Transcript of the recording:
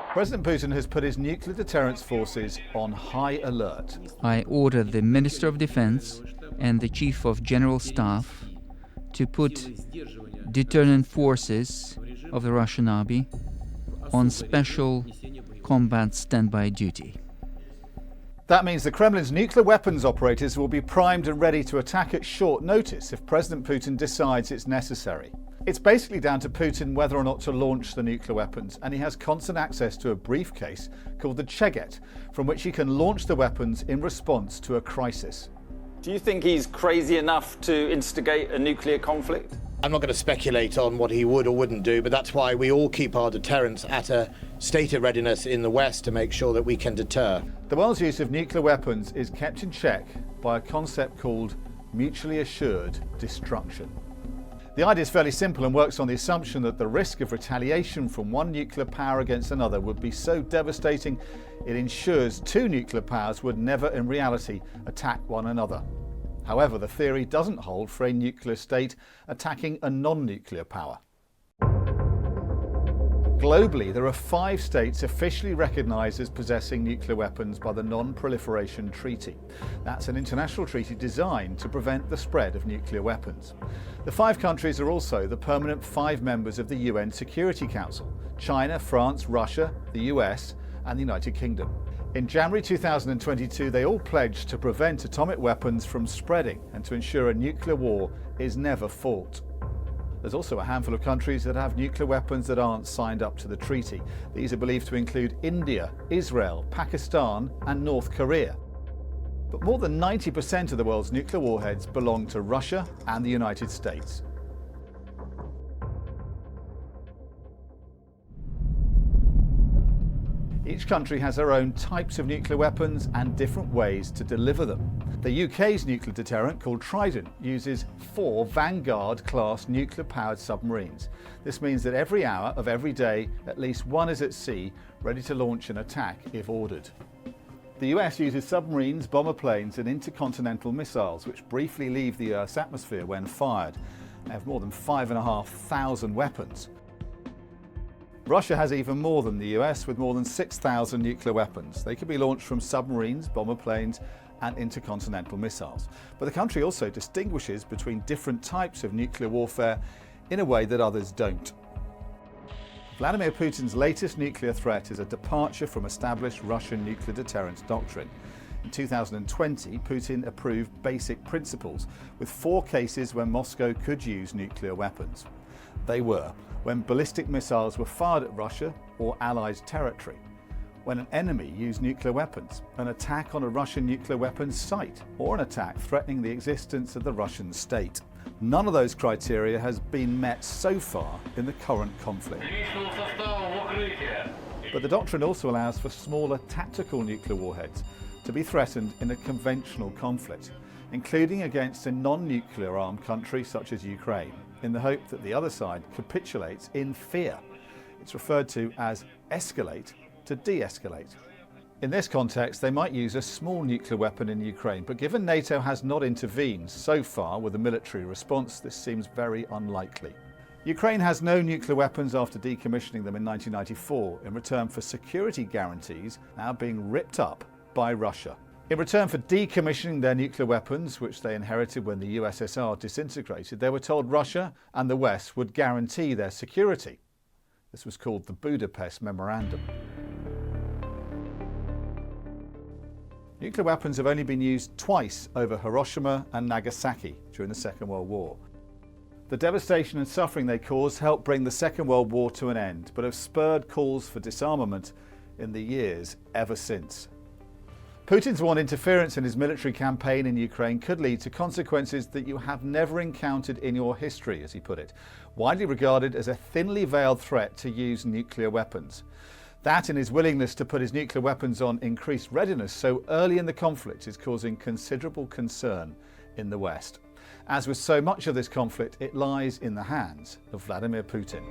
President Putin has put his nuclear deterrence forces on high alert. I order the Minister of Defense and the Chief of General Staff to put deterrent forces of the Russian army on special combat standby duty. That means the Kremlin's nuclear weapons operators will be primed and ready to attack at short notice if President Putin decides it's necessary. It's basically down to Putin whether or not to launch the nuclear weapons, and he has constant access to a briefcase called the Cheget, from which he can launch the weapons in response to a crisis. Do you think he's crazy enough to instigate a nuclear conflict? I'm not going to speculate on what he would or wouldn't do, but that's why we all keep our deterrence at a state of readiness in the West to make sure that we can deter. The world's use of nuclear weapons is kept in check by a concept called mutually assured destruction. The idea is fairly simple and works on the assumption that the risk of retaliation from one nuclear power against another would be so devastating it ensures two nuclear powers would never in reality attack one another. However, the theory doesn't hold for a nuclear state attacking a non-nuclear power. Globally, there are 5 states officially recognised as possessing nuclear weapons by the Non-Proliferation Treaty. That's an international treaty designed to prevent the spread of nuclear weapons. The 5 countries are also the permanent 5 members of the UN Security Council: China, France, Russia, the US and the United Kingdom. In January 2022, they all pledged to prevent atomic weapons from spreading and to ensure a nuclear war is never fought. There's also a handful of countries that have nuclear weapons that aren't signed up to the treaty. These are believed to include India, Israel, Pakistan and North Korea. But more than 90% of the world's nuclear warheads belong to Russia and the United States. Each country has their own types of nuclear weapons and different ways to deliver them. The UK's nuclear deterrent, called Trident, uses 4 Vanguard-class nuclear-powered submarines. This means that every hour of every day, at least one is at sea, ready to launch an attack if ordered. The US uses submarines, bomber planes and intercontinental missiles, which briefly leave the Earth's atmosphere when fired. They have more than 5,500 weapons. Russia has even more than the US, with more than 6,000 nuclear weapons. They can be launched from submarines, bomber planes and intercontinental missiles. But the country also distinguishes between different types of nuclear warfare in a way that others don't. Vladimir Putin's latest nuclear threat is a departure from established Russian nuclear deterrence doctrine. In 2020, Putin approved basic principles with 4 cases when Moscow could use nuclear weapons. They were when ballistic missiles were fired at Russia or Allied territory, when an enemy used nuclear weapons, an attack on a Russian nuclear weapons site, or an attack threatening the existence of the Russian state. None of those criteria has been met so far in the current conflict. But the doctrine also allows for smaller tactical nuclear warheads to be threatened in a conventional conflict, including against a non-nuclear armed country such as Ukraine, in the hope that the other side capitulates in fear. It's referred to as escalate to de-escalate. In this context, they might use a small nuclear weapon in Ukraine, but given NATO has not intervened so far with a military response, this seems very unlikely. Ukraine has no nuclear weapons after decommissioning them in 1994 in return for security guarantees now being ripped up by Russia. In return for decommissioning their nuclear weapons, which they inherited when the USSR disintegrated, they were told Russia and the West would guarantee their security. This was called the Budapest Memorandum. Nuclear weapons have only been used twice over Hiroshima and Nagasaki during the Second World War. The devastation and suffering they caused helped bring the Second World War to an end, but have spurred calls for disarmament in the years ever since. Putin's warned interference in his military campaign in Ukraine could lead to consequences that you have never encountered in your history, as he put it, widely regarded as a thinly veiled threat to use nuclear weapons. That and his willingness to put his nuclear weapons on increased readiness so early in the conflict is causing considerable concern in the West. As with so much of this conflict, it lies in the hands of Vladimir Putin.